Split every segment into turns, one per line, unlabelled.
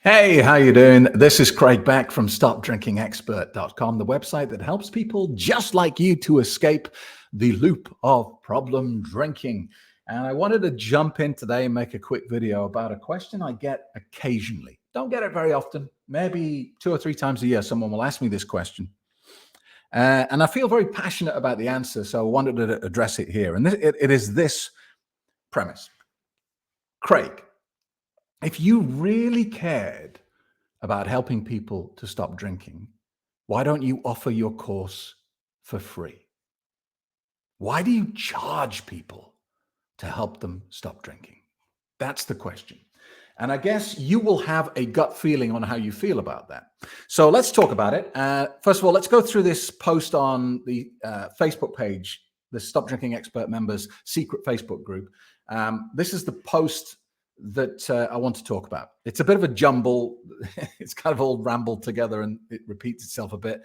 Hey, how you doing? This is Craig Beck from StopDrinkingExpert.com, the website that helps people just like you to escape the loop of problem drinking. And I wanted to jump in today and make a quick video about a question I get occasionally. Don't get it very often. Maybe 2 or 3 times a year, someone will ask me this question. And I feel very passionate about the answer, so I wanted to address it here. And it is this premise. Craig, if you really cared about helping people to stop drinking, why don't you offer your course for free? Why do you charge people to help them stop drinking? That's the question. And I guess you will have a gut feeling on how you feel about that. So let's talk about it. First of all, let's go through this post on the Facebook page, the Stop Drinking Expert members secret Facebook group. This is the post that I want to talk about. It's a bit of a jumble. It's kind of all rambled together and it repeats itself a bit.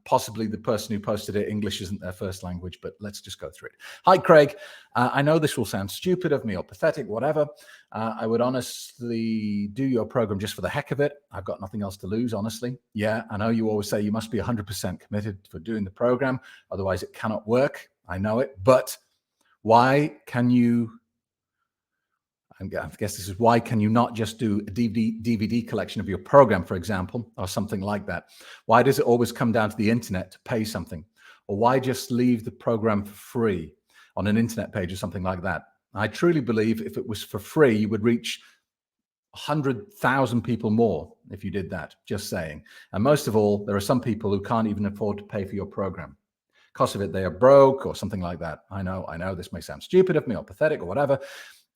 Possibly the person who posted it, English isn't their first language, but let's just go through it. Hi, Craig. I know this will sound stupid of me or pathetic, whatever. I would honestly do your program just for the heck of it. I've got nothing else to lose, honestly. Yeah, I know you always say you must be 100% committed for doing the program. Otherwise, it cannot work. I know it. But why can you... I guess this is why can you not just do a DVD collection of your program, for example, or something like that? Why does it always come down to the internet to pay something? Or why just leave the program for free on an internet page or something like that? I truly believe if it was for free, you would reach 100,000 people more if you did that, just saying. And most of all, there are some people who can't even afford to pay for your program. Because of it, they are broke or something like that. I know this may sound stupid of me or pathetic or whatever.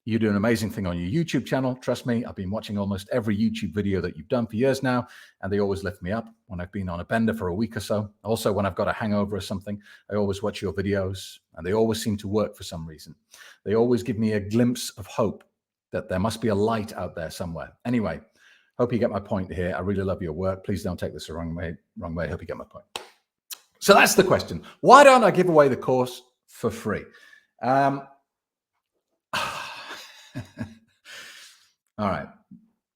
You do an amazing thing on your YouTube channel. Trust me, I've been watching almost every YouTube video that you've done for years now, and they always lift me up when I've been on a bender for a week or so. Also, when I've got a hangover or something, I always watch your videos, and they always seem to work for some reason. They always give me a glimpse of hope that there must be a light out there somewhere. Anyway, hope you get my point here. I really love your work. Please don't take this the wrong way. Hope you get my point. So that's the question. Why don't I give away the course for free? All right.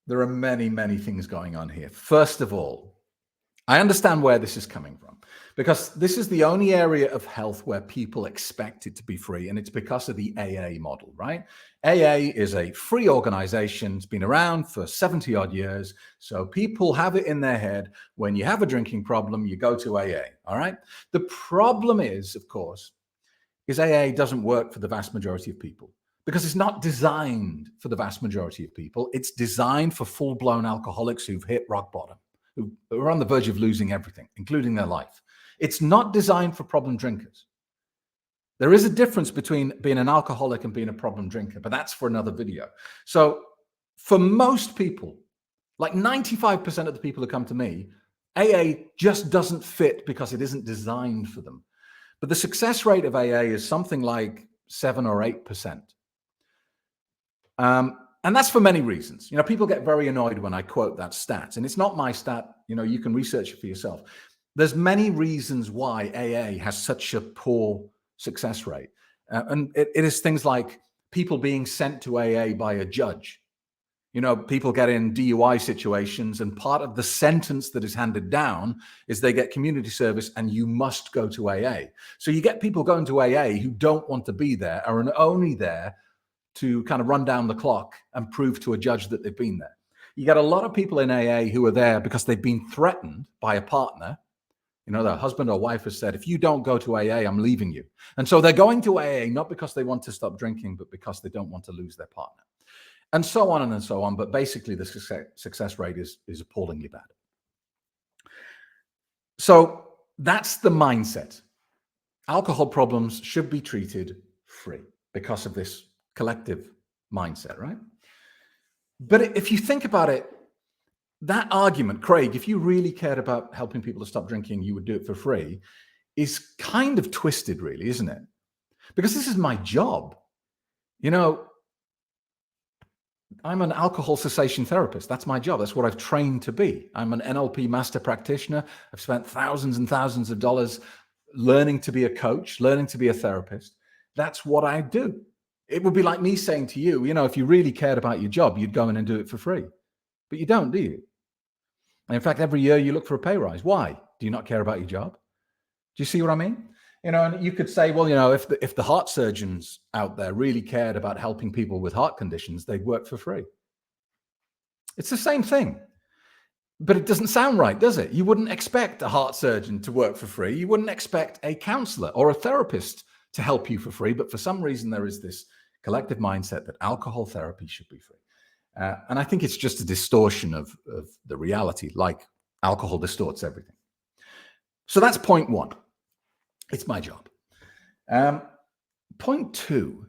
There are many, many things going on here. First of all, I understand where this is coming from because this is the only area of health where people expect it to be free, and it's because of the AA model, right? AA is a free organization. It's been around for 70 odd years. So people have it in their head, when you have a drinking problem, you go to AA, all right? The problem is, of course, is AA doesn't work for the vast majority of people. Because it's not designed for the vast majority of people. It's designed for full-blown alcoholics who've hit rock bottom, who are on the verge of losing everything, including their life. It's not designed for problem drinkers. There is a difference between being an alcoholic and being a problem drinker, but that's for another video. So for most people, like 95% of the people who come to me, AA just doesn't fit because it isn't designed for them. But the success rate of AA is something like 7 or 8%. And that's for many reasons. You know, people get very annoyed when I quote that stat, and it's not my stat. You know, you can research it for yourself. There's many reasons why AA has such a poor success rate. And it is things like people being sent to AA by a judge. You know, people get in DUI situations, and part of the sentence that is handed down is they get community service and you must go to AA. So you get people going to AA who don't want to be there, are only there to kind of run down the clock and prove to a judge that they've been there. You get a lot of people in AA who are there because they've been threatened by a partner. You know, their husband or wife has said, if you don't go to AA, I'm leaving you. And so they're going to AA, not because they want to stop drinking, but because they don't want to lose their partner. And so on and so on. But basically, the success rate is appallingly bad. So that's the mindset. Alcohol problems should be treated free because of this collective mindset, right? But if you think about it, that argument, Craig, if you really cared about helping people to stop drinking, you would do it for free, is kind of twisted, really, isn't it? Because this is my job. You know, I'm an alcohol cessation therapist. That's my job. That's what I've trained to be. I'm an NLP master practitioner. I've spent thousands and thousands of dollars learning to be a coach, learning to be a therapist. That's what I do. It would be like me saying to you, you know, if you really cared about your job, you'd go in and do it for free. But you don't, do you? And in fact, every year you look for a pay rise. Why? Do you not care about your job? Do you see what I mean? And you could say, well, if the heart surgeons out there really cared about helping people with heart conditions, they'd work for free. It's the same thing. But it doesn't sound right, does it? You wouldn't expect a heart surgeon to work for free. You wouldn't expect a counselor or a therapist to help you for free. But for some reason, there is this collective mindset that alcohol therapy should be free. And I think it's just a distortion of the reality, like alcohol distorts everything. So that's point one. It's my job. Point two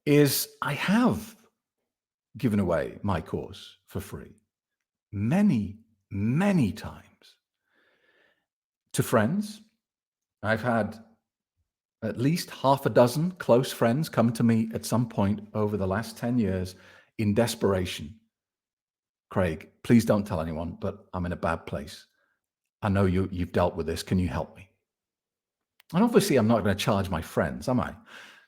is I have given away my course for free many, many times to friends. I've had at least half a dozen close friends come to me at some point over the last 10 years in desperation. Craig, please don't tell anyone, but I'm in a bad place. I know you've dealt with this. Can you help me? And obviously, I'm not going to charge my friends, am I?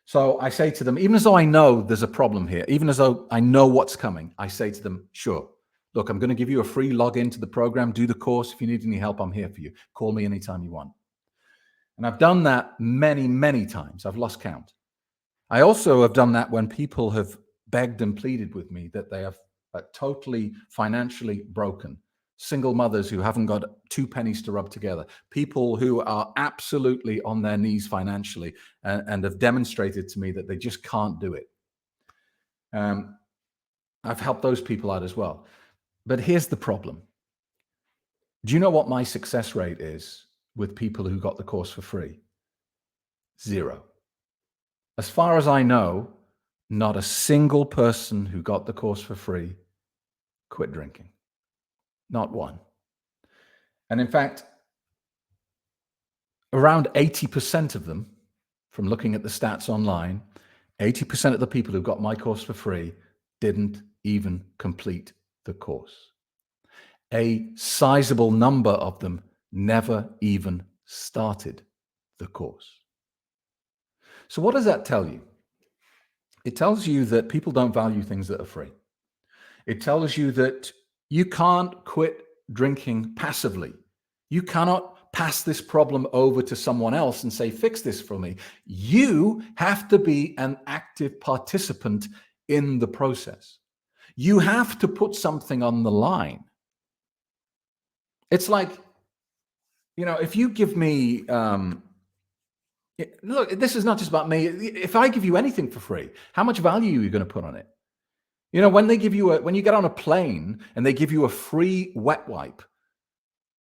So I say to them, even as though I know there's a problem here, even as though I know what's coming, I say to them, sure, look, I'm going to give you a free login to the program, do the course. If you need any help, I'm here for you. Call me anytime you want. And I've done that many, many times. I've lost count. I also have done that when people have begged and pleaded with me that they have totally financially broken. Single mothers who haven't got 2 pennies to rub together, people who are absolutely on their knees financially and have demonstrated to me that they just can't do it. I've helped those people out as well. But here's the problem. Do you know what my success rate is with people who got the course for free? 0. As far as I know, not a single person who got the course for free quit drinking. Not one. And in fact, around 80% of them, from looking at the stats online, 80% of the people who got my course for free didn't even complete the course. A sizable number of them never even started the course. So what does that tell you? It tells you that people don't value things that are free. It tells you that you can't quit drinking passively. You cannot pass this problem over to someone else and say, fix this for me. You have to be an active participant in the process. You have to put something on the line. It's like, if you give me, look, this is not just about me. If I give you anything for free, how much value are you going to put on it? When they give you when you get on a plane and they give you a free wet wipe,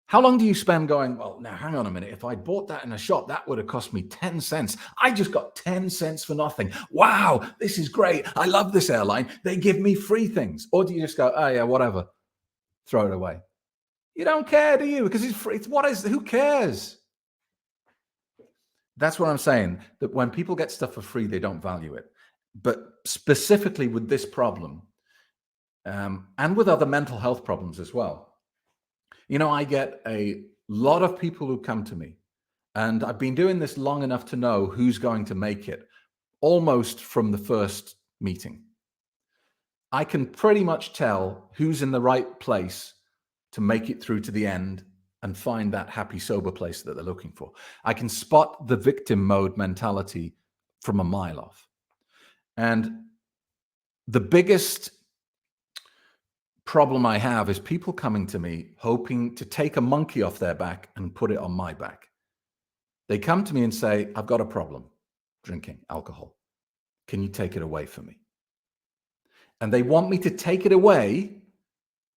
how long do you spend going, well, now hang on a minute. If I bought that in a shop, that would have cost me 10 cents. I just got 10 cents for nothing. Wow, this is great. I love this airline. They give me free things. Or do you just go, oh yeah, whatever, throw it away? You don't care, do you? Because it's free. Who cares? That's what I'm saying, that when people get stuff for free, they don't value it. But specifically with this problem, and with other mental health problems as well, I get a lot of people who come to me, and I've been doing this long enough to know who's going to make it almost from the first meeting. I can pretty much tell who's in the right place to make it through to the end and find that happy, sober place that they're looking for. I can spot the victim mode mentality from a mile off. And the biggest problem I have is people coming to me hoping to take a monkey off their back and put it on my back. They come to me and say, I've got a problem drinking alcohol. Can you take it away for me? And they want me to take it away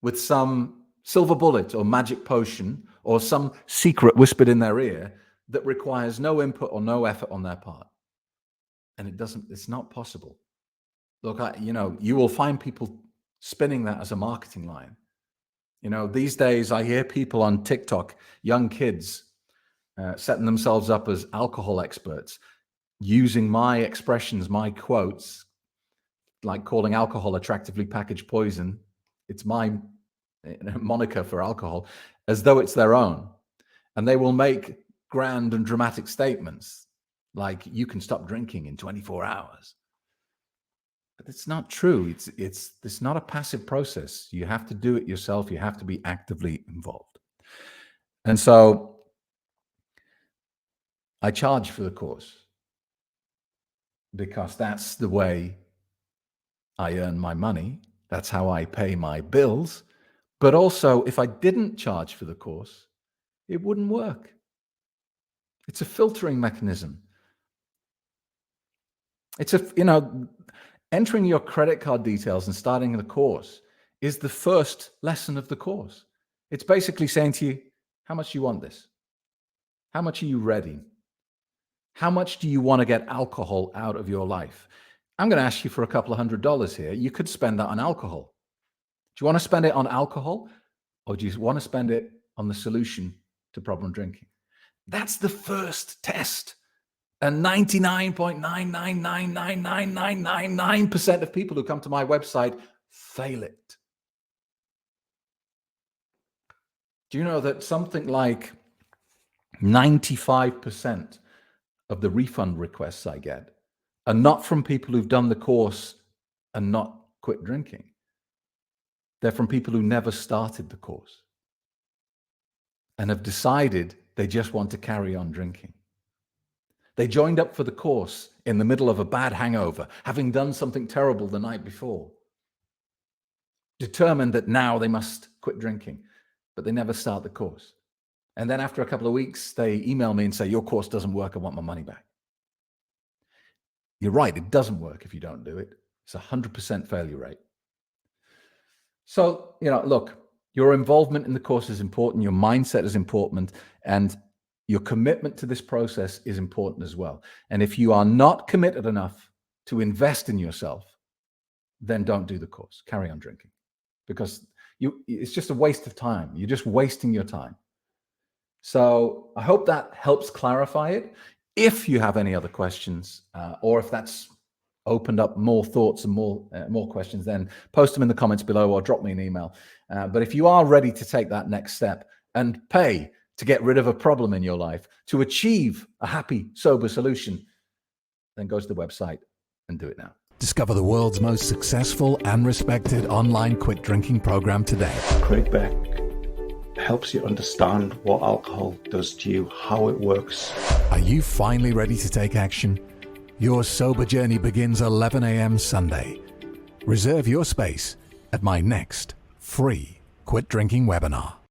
with some silver bullet or magic potion or some secret whispered in their ear that requires no input or no effort on their part. And it's not possible. Look, you will find people spinning that as a marketing line. These days I hear people on TikTok, young kids, setting themselves up as alcohol experts, using my expressions, my quotes, like calling alcohol attractively packaged poison. It's my moniker for alcohol, as though it's their own. And they will make grand and dramatic statements like, you can stop drinking in 24 hours. But it's not true. It's not a passive process. You have to do it yourself. You have to be actively involved. And so I charge for the course because that's the way I earn my money. That's how I pay my bills. But also, if I didn't charge for the course, it wouldn't work. It's a filtering mechanism. It's entering your credit card details and starting the course is the first lesson of the course. It's basically saying to you, how much do you want this? How much are you ready? How much do you want to get alcohol out of your life? I'm going to ask you for a couple of $100 here. You could spend that on alcohol. Do you want to spend it on alcohol, or do you want to spend it on the solution to problem drinking? That's the first test. And 99.9999999% of people who come to my website fail it. Do you know that something like 95% of the refund requests I get are not from people who've done the course and not quit drinking? They're from people who never started the course and have decided they just want to carry on drinking. They joined up for the course in the middle of a bad hangover, having done something terrible the night before, determined that now they must quit drinking, but they never start the course. And then after a couple of weeks, they email me and say, your course doesn't work, I want my money back. You're right, it doesn't work if you don't do it. It's 100% failure rate. So, look, your involvement in the course is important, your mindset is important, and your commitment to this process is important as well. And if you are not committed enough to invest in yourself, then don't do the course. Carry on drinking, because it's just a waste of time. You're just wasting your time. So I hope that helps clarify it. If you have any other questions, or if that's opened up more thoughts and more questions, then post them in the comments below or drop me an email. But if you are ready to take that next step and pay to get rid of a problem in your life, to achieve a happy, sober solution, then go to the website and do it now.
Discover the world's most successful and respected online quit drinking program today.
Craig Beck helps you understand what alcohol does to you, how it works.
Are you finally ready to take action? Your sober journey begins 11 a.m. Sunday. Reserve your space at my next free quit drinking webinar.